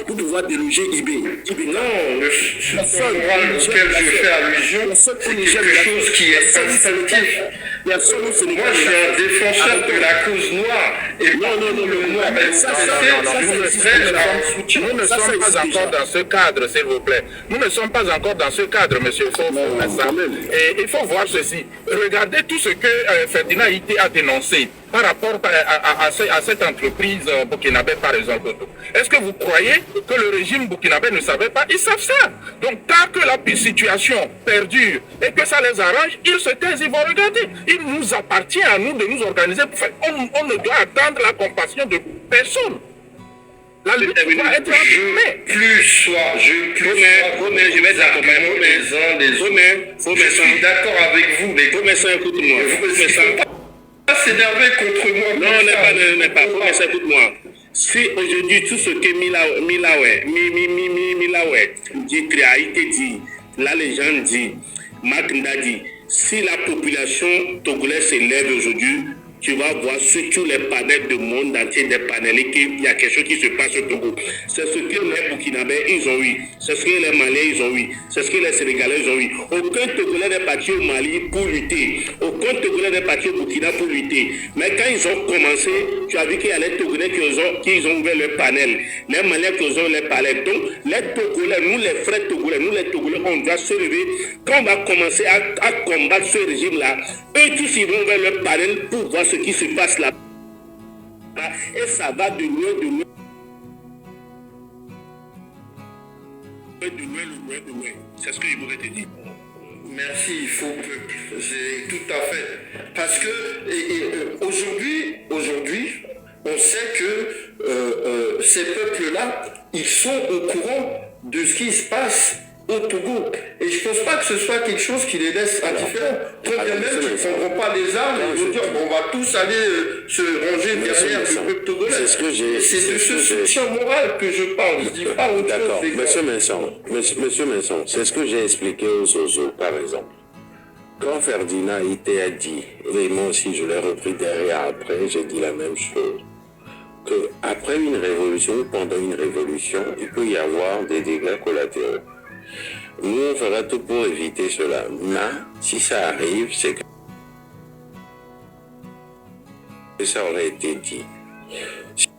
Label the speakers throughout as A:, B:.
A: pour pouvoir déloger IB.
B: Non, le soutien moral auquel je fais allusion, c'est quelque chose qui est instinctif. Moi, je suis un défenseur de la cause noire. Et non, le noir,
C: nous ne sommes pas encore dans ce cadre, s'il vous plaît. Nous ne sommes pas encore dans ce cadre, monsieur. Et il faut voir ceci. Regardez tout ce que Ferdinand Ité a dénoncé par rapport à cette entreprise burkinabé, par exemple. Est-ce que vous croyez que le régime burkinabé ne savait pas? Ils savent ça. Donc, tant que la situation perdure et que ça les arrange, ils se taisent, ils vont regarder. Il nous appartient à nous de nous organiser pour faire. On ne doit attendre la compassion de personne. La lutte doit être
B: je vais accompagner les uns les autres. Je suis d'accord avec vous, les commerçants, écoute-moi. S'énerver contre moi.
A: Non, n'est pas. Écoute-moi. Si aujourd'hui tout ce que Milaway dit, Créaïté dit, la légende dit, Maknda dit, si la population togolaise s'élève aujourd'hui, tu vas voir sur tous les panels du monde entier, des panels, qu'il y a quelque chose qui se passe au Togo. C'est ce que les Burkinabés, ils ont eu. C'est ce que les Maliens, ils ont eu. C'est ce que les Sénégalais, ils ont eu. Aucun Togolais n'est parti au Mali pour lutter. Aucun Togolais n'est parti au Burkina pour lutter. Mais quand ils ont commencé, tu as vu qu'il y a les Togolais qui ont ouvert le panel. Les Maliens qui ont ouvert le panel. Donc, les Togolais, nous les frères Togolais, on doit se lever. Quand on va commencer à combattre ce régime-là, eux tous, ils vont vers le panel pour voir ce qui se passe là. Et ça va de loin. C'est ce que je voulais te dire.
B: Merci, il faut que j'ai tout à fait. Parce que aujourd'hui, on sait que ces peuples-là, ils sont au courant de ce qui se passe au Togo. Et je ne pense pas que ce soit quelque chose qui les laisse indifférents. Quand bien même qu'ils ne prendront pas les armes, ils vont dire on va tous aller se ranger derrière le peuple togolais. C'est de ce soutien moral que je parle. Je dis pas autre chose.
D: D'accord. Monsieur Messon, c'est ce que j'ai expliqué aux Zozo, par exemple. Quand Ferdinand Ité a dit, et moi aussi je l'ai repris derrière après, j'ai dit la même chose, qu'après une révolution ou pendant une révolution, il peut y avoir des dégâts collatéraux. Nous, on fera tout pour éviter cela. Mais si ça arrive, c'est que ça aurait été dit. Si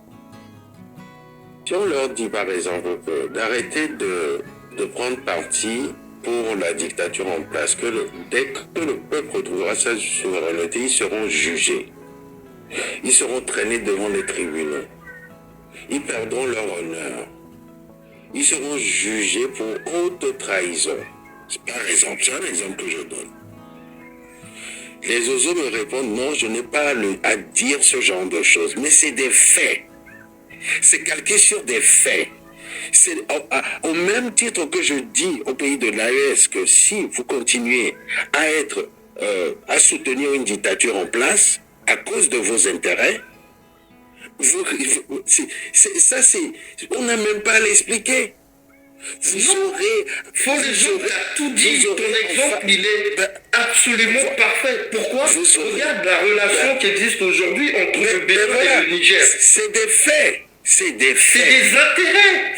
D: on leur dit, par exemple, d'arrêter de prendre parti pour la dictature en place, dès que le peuple retrouvera sa souveraineté, ils seront jugés. Ils seront traînés devant les tribunaux. Ils perdront leur honneur. Ils seront jugés pour haute trahison. Par exemple, c'est un exemple que je donne. Les oiseaux me répondent, non, je n'ai pas à dire ce genre de choses, mais c'est des faits. C'est calqué sur des faits. C'est au même titre que je dis au pays de l'AES que si vous continuez à soutenir une dictature en place à cause de vos intérêts, on n'a même pas à l'expliquer.
B: Faut les gens, tout dit, ton exemple, il est absolument parfait. Pourquoi? Regarde la relation qui existe aujourd'hui entre le Bénin et le Niger.
D: C'est des faits. C'est des
B: intérêts.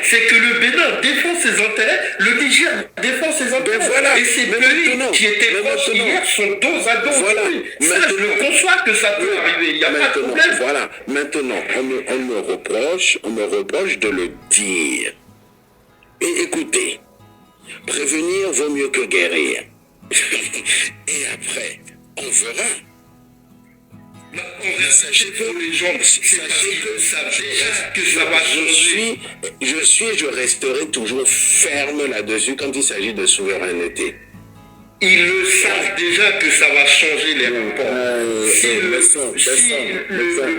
B: C'est que le Bénin défend ses intérêts, le Niger défend ses intérêts.
D: Voilà.
B: Et ces pays qui étaient proches hier sont dos à dos.
D: Voilà.
B: Ça, je le conçois que ça peut arriver. Il n'y a pas de problème.
D: Voilà. Maintenant, on me reproche de le dire. Et écoutez, prévenir vaut mieux que guérir. Et après, on verra.
B: Sachez que les gens, que ça va changer.
D: Je resterai toujours ferme là-dessus quand il s'agit de souveraineté.
B: Ils le savent déjà que ça va changer les rapports. Si le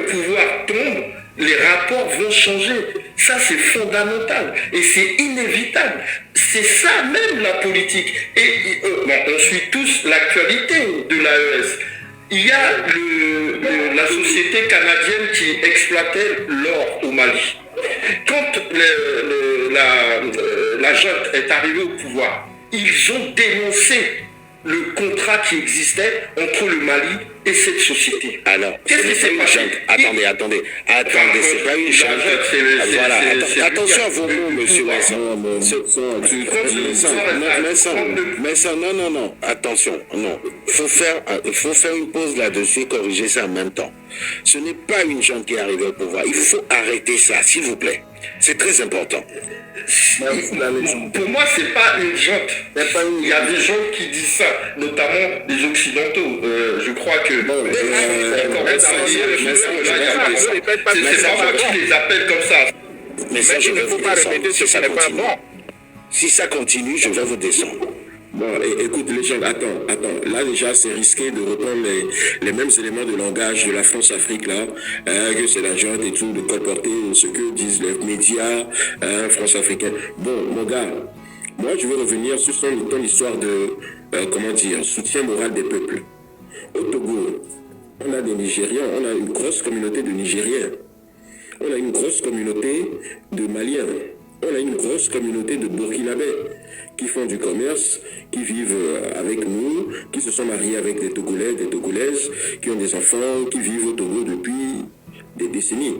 B: pouvoir tombe, les rapports vont changer. Ça, c'est fondamental. Et c'est inévitable. C'est ça même la politique. Et on suit tous l'actualité de l'AES. Il y a la société canadienne qui exploitait l'or au Mali. Quand la junte est arrivée au pouvoir, ils ont dénoncé le contrat qui existait entre le Mali et cette société.
D: Alors,
B: Qu'est-ce qui s'est passé?
D: Attendez, c'est pas une junte. Voilà, attention à vos mots, monsieur Vincent. Non, attention, non. Il faut faire une pause là-dessus et corriger ça en même temps. Ce n'est pas une junte qui est arrivée au pouvoir. Il faut arrêter ça, s'il vous plaît. C'est très important.
B: Pour moi, c'est pas une junte. Il y a des gens qui disent ça, notamment les Occidentaux. Je crois que... c'est pas moi qui les appelle comme ça.
D: Mais ça, je
C: il ne
D: vais
C: faut
D: vous
C: pas
D: descendre.
C: répéter ce qui n'est pas bon.
D: Si ça continue, je vais vous descendre.
E: Bon, écoute les gens, attends. Là déjà, c'est risqué de reprendre les mêmes éléments de langage de la France-Afrique là, que c'est la junte et tout, de colporter ce que disent les médias France-africains. Bon, mon gars, moi je veux revenir sur ton histoire de, soutien moral des peuples. Au Togo, on a des Nigériens, on a une grosse communauté de Nigériens. On a une grosse communauté de Maliens. On a une grosse communauté de Burkinabés qui font du commerce, qui vivent avec nous, qui se sont mariés avec des Togolais, des Togolaises, qui ont des enfants, qui vivent au Togo depuis des décennies.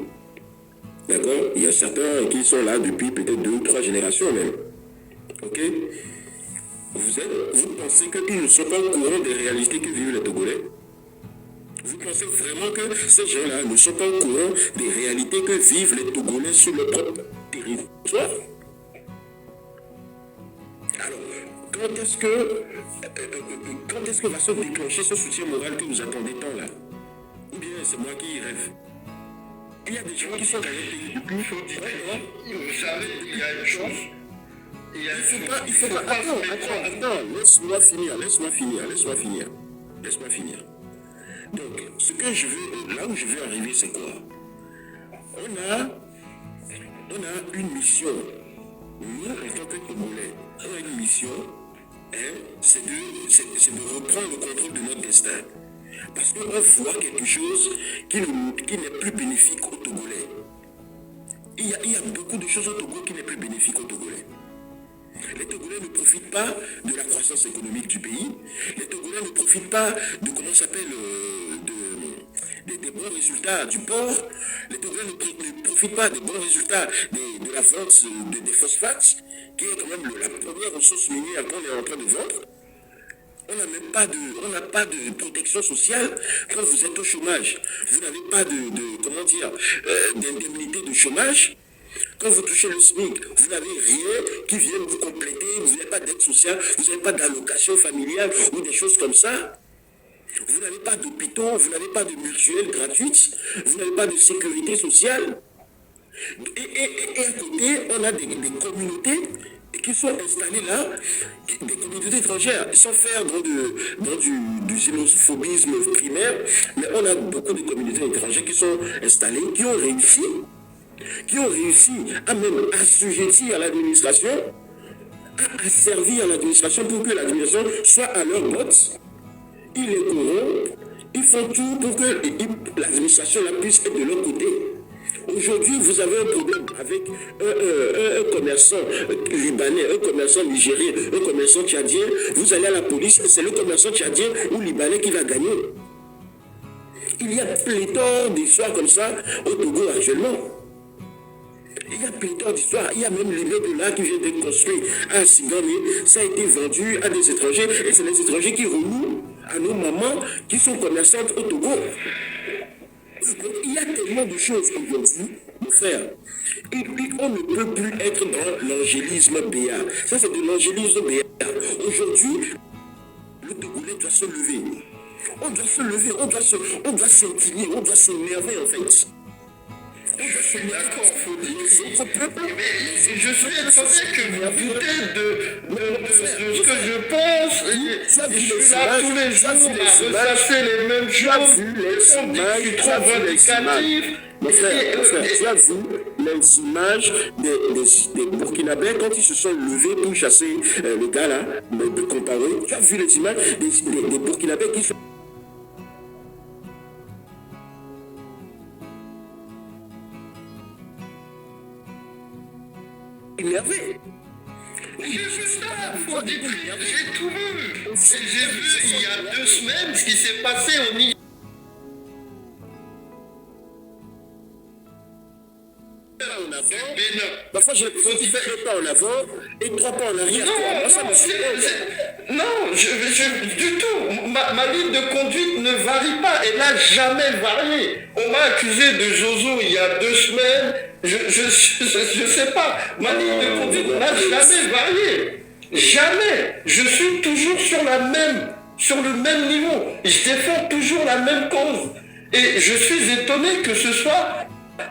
E: D'accord? Il y a certains qui sont là depuis peut-être 2 ou 3 générations même. Ok? Vous pensez qu'ils ne sont pas au courant des réalités que vivent les Togolais? Vous pensez vraiment que ces gens-là ne sont pas au courant des réalités que vivent les Togolais sur leur propre territoire? Alors, quand est-ce que va se déclencher ce soutien moral que vous attendez tant là? Ou bien c'est moi qui rêve? Il y a des gens qui sont dans les pays depuis.
B: Vous savez, il y a une chose.
E: Il faut pas. Attends, laisse-moi finir. Donc, là où je veux arriver, c'est quoi? On a une mission. Nous, en tant que Togolais, on a une mission, c'est de reprendre le contrôle de notre destin. Parce qu'on voit quelque chose qui n'est plus bénéfique aux Togolais. Il y a beaucoup de choses au Togo qui n'est plus bénéfique aux Togolais. Les Togolais ne profitent pas de la croissance économique du pays. Les Togolais ne profitent pas de, des bons résultats du port. Les Togolais ne profitent pas des bons résultats de la vente des phosphates, qui est quand même la première ressource minière qu'on est en train de vendre. On n'a pas de protection sociale quand vous êtes au chômage. Vous n'avez pas d'indemnité de chômage. Quand vous touchez le SMIC, vous n'avez rien qui vienne vous compléter, vous n'avez pas d'aide sociale, vous n'avez pas d'allocation familiale ou des choses comme ça. Vous n'avez pas d'hôpitaux, vous n'avez pas de mutuelle gratuite, vous n'avez pas de sécurité sociale. Et à côté, on a des communautés qui sont installées là, des communautés étrangères, sans faire dans du xénophobisme primaire, mais on a beaucoup de communautés étrangères qui sont installées, qui ont réussi à même assujettir à l'administration, à servir à l'administration pour que l'administration soit à leur botte. Ils les corrompent, ils font tout pour que l'administration puisse être de leur côté. Aujourd'hui, vous avez un problème avec un commerçant libanais, un commerçant nigérien, un commerçant tchadien. Vous allez à la police, c'est le commerçant tchadien ou libanais qui va gagner. Il y a pléthore d'histoires comme ça au Togo actuellement. Il y a pléthore d'histoires. Il y a même l'immeuble là qui vient d'être construit à Sigami. Ça a été vendu à des étrangers. Et c'est les étrangers qui renouent à nos mamans qui sont commerçantes au Togo. Donc, il y a tellement de choses aujourd'hui, mon frère. Et puis, on ne peut plus être dans l'angélisme béat. Ça, c'est de l'angélisme béat. Aujourd'hui, le Togolais doit se lever. On doit se lever, on doit s'indigner, on doit s'énerver en fait.
B: Je suis d'accord, il faut dire. Mais je suis étonné que vous doutez de ce que je pense. Je suis là tous les jours à ressasser les mêmes choses. On dit que je suis trop vindicatif.
E: Mon frère, tu as vu les images des Burkinabés quand ils se sont levés pour chasser le gars là, de Comparé. Tu as vu les images des Burkinabés qui sont énervé.
B: J'ai vu ça, faut dire, j'ai tout vu. J'ai vu il y a 2 semaines ce qui s'est passé au Niger.
E: Parfois, j'ai l'impression qu'il fait 2 pas en avant et 3 pas en arrière. Moi, ça me surprend.
B: Non, du tout. Ma ligne de conduite ne varie pas. Elle n'a jamais varié. On m'a accusé de Zozo il y a 2 semaines. Je sais pas. Ma ligne de conduite n'a jamais varié. Jamais. Je suis toujours sur le même niveau. Je défends toujours la même cause. Et je suis étonné que ce soit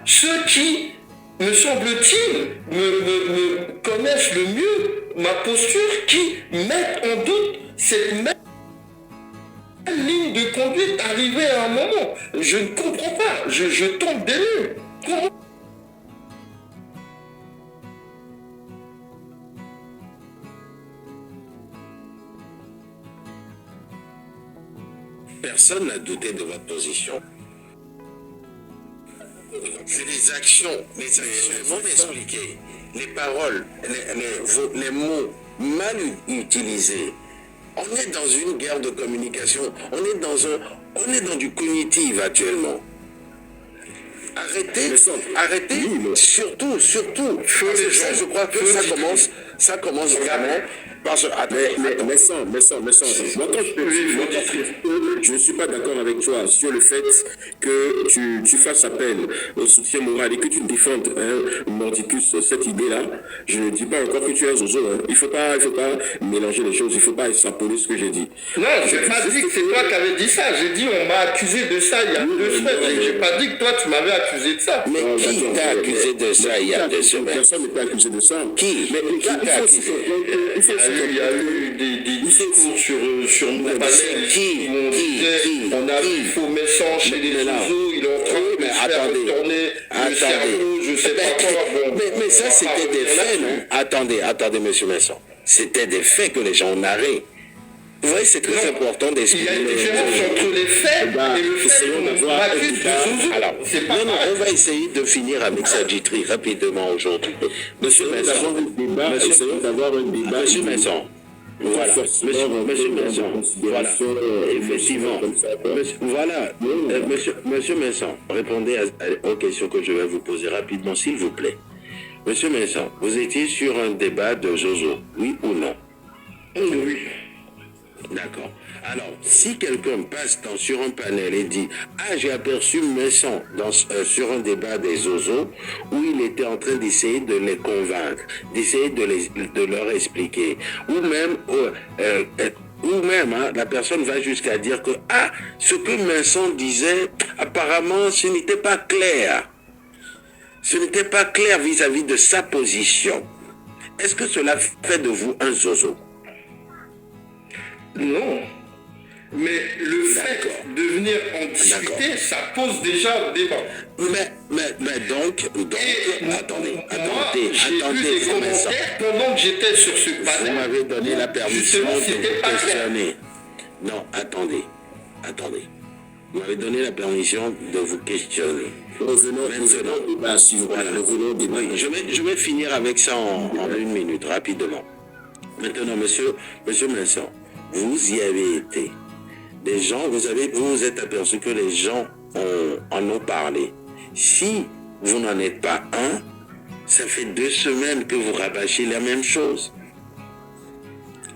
B: ceux qui, me semble-t-il, me connaissent le mieux ma posture, qui mettent en doute cette même ligne de conduite arrivée à un moment. Je ne comprends pas. Je tombe des nues. Comment?
D: Personne n'a douté de votre position. C'est les actions non expliquées, les paroles, les mots mal utilisés. On est dans une guerre de communication, on est dans du cognitif actuellement. Arrêtez, surtout, je crois que ça commence vraiment par ce...
E: Mais sans, moi quand je ne suis pas d'accord avec toi sur le fait que tu fasses appel au soutien moral et que tu défendes mordicus cette idée-là, je ne dis pas encore que tu es un zozo. Il faut pas mélanger les choses, il ne faut pas extrapoler ce que j'ai dit.
B: Non, je n'ai pas dit que c'est toi qui avais dit ça. J'ai dit on m'a accusé de ça il y a 2 semaines. Je n'ai pas dit que toi tu m'avais accusé de ça.
D: Mais qui t'a accusé de ça il y a 2 semaines?
E: Personne ne t'a accusé de ça.
D: Qui?
E: Mais
D: Qui t'a accusé?
B: Il y a eu des discours sur nos panels. On a vu faux message chez les réseaux, il est en train de faire retourner le cerveau, je sais pas quoi.
D: Mais ça, c'était des faits, non? Attendez, monsieur Messon. C'était des faits que les gens ont narrés. Vous voyez, c'est très important d'expliquer.
B: Il y a une différence entre les faits et le fait qu'on m'accuse de zouzou.
D: Alors, on va essayer de finir avec Sadjitri rapidement aujourd'hui. Monsieur Messon. Monsieur Messon. Voilà, monsieur Messon, voilà, effectivement, monsieur Messon, répondez aux questions que je vais vous poser rapidement, s'il vous plaît. Monsieur Messon, vous étiez sur un débat de Zozo, oui ou non?
B: Oui.
D: D'accord. Alors, si quelqu'un passe sur un panel et dit « Ah, j'ai aperçu Messon sur un débat des Zozos où il était en train d'essayer de les convaincre, d'essayer de leur expliquer. » Ou même, la personne va jusqu'à dire que « Ah, ce que Messon disait, apparemment, ce n'était pas clair. Ce n'était pas clair vis-à-vis de sa position. » Est-ce que cela fait de vous un Zozo?
B: Non. Mais le fait de venir en discuter, ça pose déjà débat.
D: Mais donc attendez,
B: j'ai vu des commentaires pendant que j'étais sur ce panel.
D: Vous m'avez donné la permission de vous questionner. Non, attendez. Vous m'avez donné la permission de vous questionner. Je vais finir avec ça en 1 minute, rapidement. Maintenant, monsieur Messon, vous y avez été. Des gens, vous vous êtes aperçu que les gens en ont parlé. Si vous n'en êtes pas un, ça fait 2 semaines que vous rabâchez la même chose.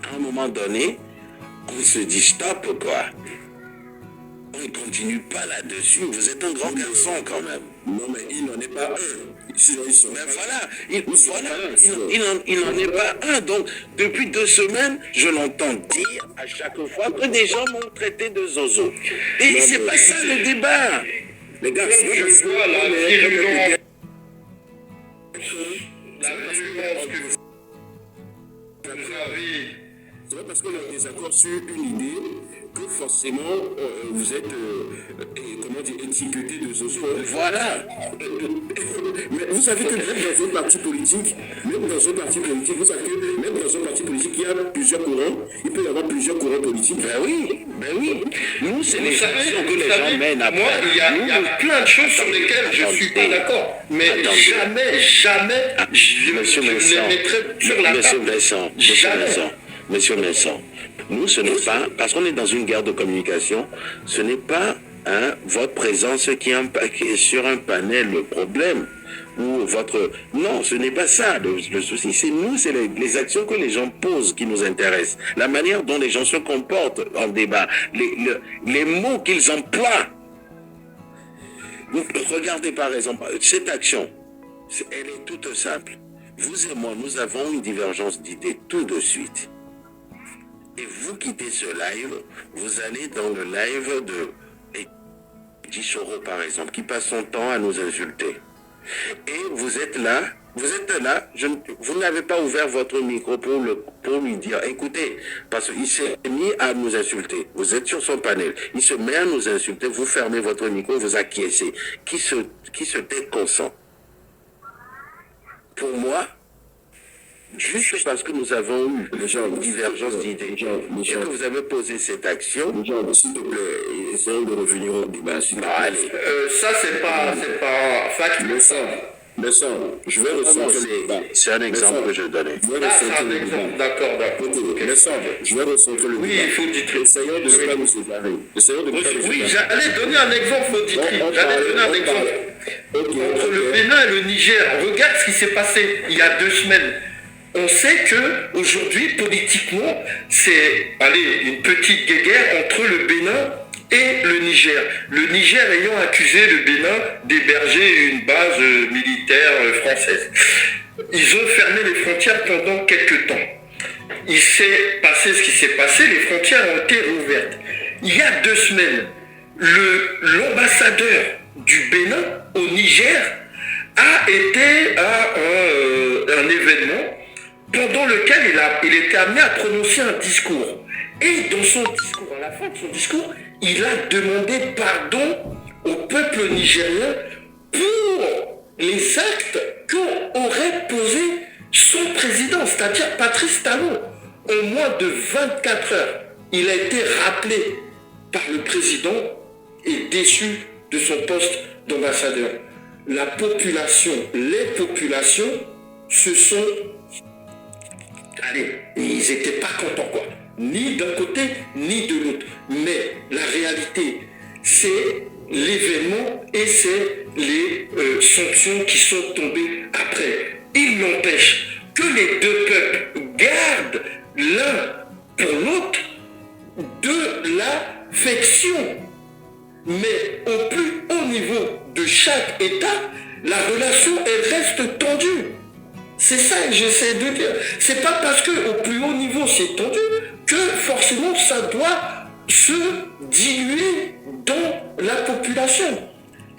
D: À un moment donné, on se dit stop, quoi. On ne continue pas là-dessus. Vous êtes un grand garçon quand même.
E: Non, mais il n'en est pas un.
D: Mais voilà, il n'en est pas un. Donc, depuis 2 semaines, je l'entends dire à chaque fois que des gens m'ont traité de zozo. Et c'est pas ça le débat.
E: Les gars,
B: je vois la virulence que vous avez.
E: C'est pas parce qu'on a des accords sur une idée que forcément vous êtes étiqueté de zozo.
D: Voilà.
E: Mais vous savez que même dans un parti politique, vous savez que même dans un parti politique, il y a plusieurs courants. Il peut y avoir plusieurs courants politiques.
D: Ben oui. Nous, c'est les actions que les gens mènent après.
B: Moi, il y a plein de choses sur lesquelles je ne suis pas d'accord. Mais jamais, je les mettrai sur la table.
D: Monsieur Messon, nous, ce n'est pas, parce qu'on est dans une guerre de communication, ce n'est pas votre présence qui est sur un panel le problème. ou votre... Non, ce n'est pas ça le souci. C'est nous, c'est les actions que les gens posent qui nous intéressent. La manière dont les gens se comportent en débat, les mots qu'ils emploient. Regardez par exemple, cette action, elle est toute simple. Vous et moi, nous avons une divergence d'idées tout de suite. Et vous quittez ce live, vous allez dans le live de Choro, par exemple, qui passe son temps à nous insulter. Et vous êtes là, vous n'avez pas ouvert votre micro pour lui dire, écoutez, parce qu'il s'est mis à nous insulter. Vous êtes sur son panel, il se met à nous insulter, vous fermez votre micro, vous acquiescez. Qui se tait consent? Pour moi, juste parce que nous avons eu une divergence d'idées, et que vous avez posé cette action, s'il te plaît, essayons de revenir au débat.
B: Allez. Ça, c'est pas fact.
E: Mais ça, je vais recentrer le débat.
D: C'est un exemple que je donnais.
E: Je vais recentrer le débat.
B: D'accord.
E: Mais ça, je vais recentrer le débat.
B: Oui, il faut dire.
E: Essayons de ne pas nous séparer.
B: Oui, j'allais donner un exemple, Entre le Bénin et le Niger, regarde ce qui s'est passé il y a 2 semaines. On sait que aujourd'hui, politiquement, c'est une petite guéguerre entre le Bénin et le Niger. Le Niger ayant accusé le Bénin d'héberger une base militaire française. Ils ont fermé les frontières pendant quelques temps. Il s'est passé ce qui s'est passé, les frontières ont été rouvertes. Il y a 2 semaines, l'ambassadeur du Bénin au Niger a été à un événement pendant lequel il était amené à prononcer un discours. Et dans son discours, à la fin de son discours, il a demandé pardon au peuple nigérien pour les actes qu'aurait posé son président, c'est-à-dire Patrice Talon. En moins de 24 heures, il a été rappelé par le président et déchu de son poste d'ambassadeur. La population, les populations se sont... ils n'étaient pas contents, quoi. Ni d'un côté, ni de l'autre. Mais la réalité, c'est l'événement et c'est les sanctions qui sont tombées après. Il n'empêche que les deux peuples gardent l'un pour l'autre de l'affection. Mais au plus haut niveau de chaque État, la relation, elle reste tendue. C'est ça que j'essaie de dire. C'est pas parce qu'au plus haut niveau c'est tendu que forcément ça doit se diluer dans la population.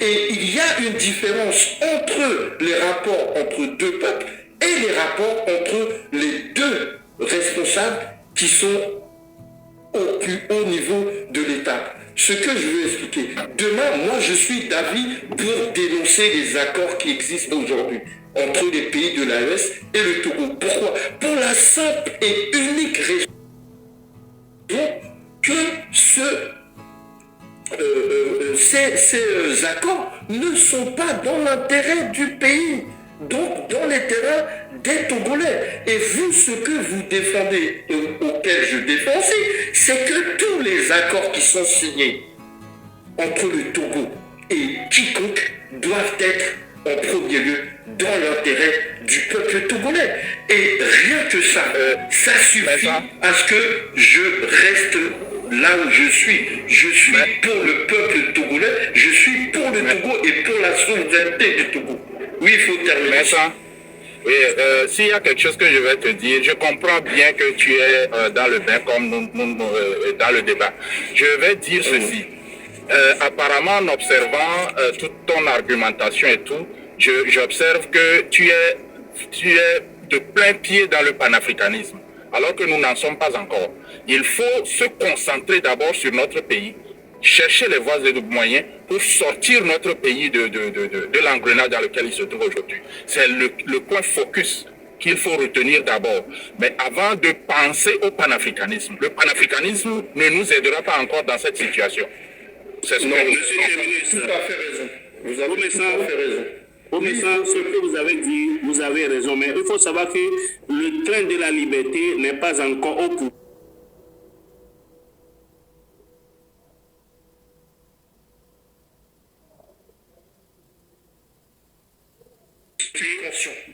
B: Et il y a une différence entre les rapports entre deux peuples et les rapports entre les deux responsables qui sont au plus haut niveau de l'État. Ce que je veux expliquer. Demain, moi je suis d'avis pour dénoncer les accords qui existent aujourd'hui entre les pays de l'AES et le Togo. Pourquoi? Pour la simple et unique raison que ces accords ne sont pas dans l'intérêt du pays, donc dans l'intérêt des Togolais. Et vous, ce que vous défendez, et auquel je défends aussi, c'est que tous les accords qui sont signés entre le Togo et quiconque doivent être en premier lieu dans l'intérêt du peuple togolais. Et rien que ça, ça suffit à ce que je reste là où je suis. Je suis pour le peuple togolais, je suis pour le Togo et pour la souveraineté du Togo. Oui, il faut terminer ça.
C: Oui, s'il y a quelque chose que je vais te dire, je comprends bien que tu es dans le bain comme nous dans le débat. Je vais dire ceci. Apparemment, en observant toute ton argumentation et tout, j'observe que tu es de plein pied dans le panafricanisme, alors que nous n'en sommes pas encore. Il faut se concentrer d'abord sur notre pays, chercher les voies et les moyens pour sortir notre pays de l'engrenage dans lequel il se trouve aujourd'hui. C'est le point focus qu'il faut retenir d'abord. Mais avant de penser au panafricanisme, le panafricanisme ne nous aidera pas encore dans cette situation. C'est ce que
A: Monsieur
B: tout à fait raison. Vous avez tout à fait raison.
A: Au message, ce que vous avez dit, vous avez raison, mais il faut savoir que le train de la liberté n'est pas encore au pouvoir.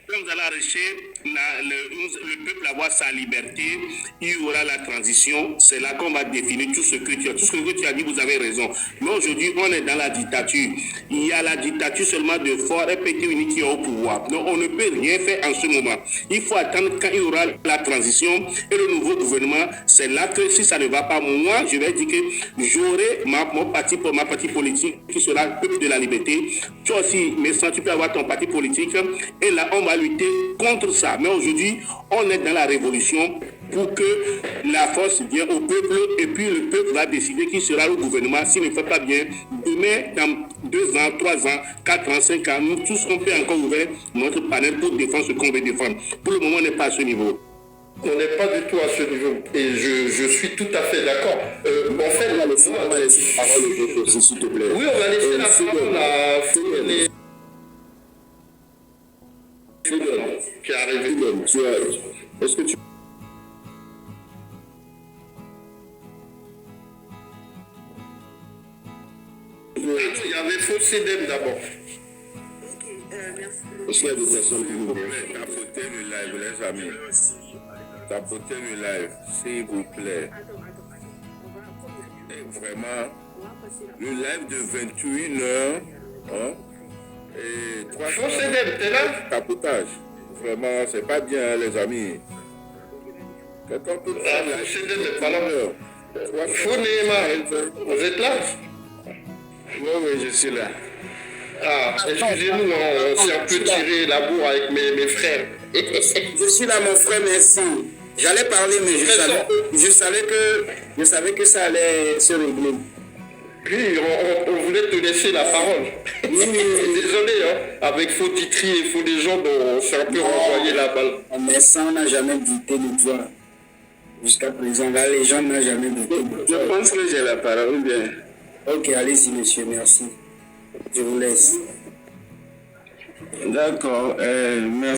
A: quand vous allez arracher le peuple avoir sa liberté, il y aura la transition. C'est là qu'on va définir tout ce que tu as. Tout ce que tu as dit, vous avez raison. Mais aujourd'hui, on est dans la dictature. Il y a la dictature seulement de forts et petits unis qui est au pouvoir. Donc, on ne peut rien faire en ce moment. Il faut attendre quand il y aura la transition et le nouveau gouvernement. C'est là que si ça ne va pas, moi, je vais dire que j'aurai mon parti pour ma partie politique qui sera le peuple de la liberté. Tu aussi, mais sans tu peux avoir ton parti politique. Et là, on va lutter contre ça. Mais aujourd'hui, on est dans la révolution pour que la force vienne au peuple et puis le peuple va décider qui sera le gouvernement. S'il ne fait pas bien, demain, dans 2 ans, 3 ans, 4 ans, 5 ans, nous tous, on peut encore ouvrir notre panel pour défendre ce qu'on veut défendre. Pour le moment, on n'est pas à ce niveau.
B: On n'est pas du tout à ce niveau. Et je suis tout à fait d'accord. En fait,
E: on va laisser la parole aux autres, s'il te plaît.
B: Oui, on va laisser la parole à Founé. Qui est arrivé.
E: Est-ce que tu...
B: Il y avait Faux CDM d'abord.
E: Est-ce qu'il y a des personnes qui vous
D: Tapotez le live, les amis. Tapotez le live, s'il vous plaît. Et vraiment, le live de 21h, hein, et 3
B: Faux CDM, t'es là?
D: tapotage. Vraiment, c'est pas bien, les amis. Quelqu'un peut faire
B: Faux
D: la
B: CDM n'est pas là. Faux
D: Faux
B: Néma, vous êtes là?
D: Oui, je suis là.
B: Ah, excusez-nous, on s'est un peu tiré la bourre avec mes frères.
F: Je suis là, mon frère, merci. J'allais parler, mais je savais que ça allait se régler.
B: Puis, on voulait te laisser la parole. Désolé, hein, avec Faux Titri et Faux des gens, on s'est un peu renvoyé la balle.
F: Mais ça, on n'a jamais douté de toi. Jusqu'à présent, là, les gens n'ont jamais douté de toi.
E: Je pense que j'ai la parole, ou bien...
F: Ok, allez-y, monsieur, merci. Je vous laisse.
E: D'accord, merci.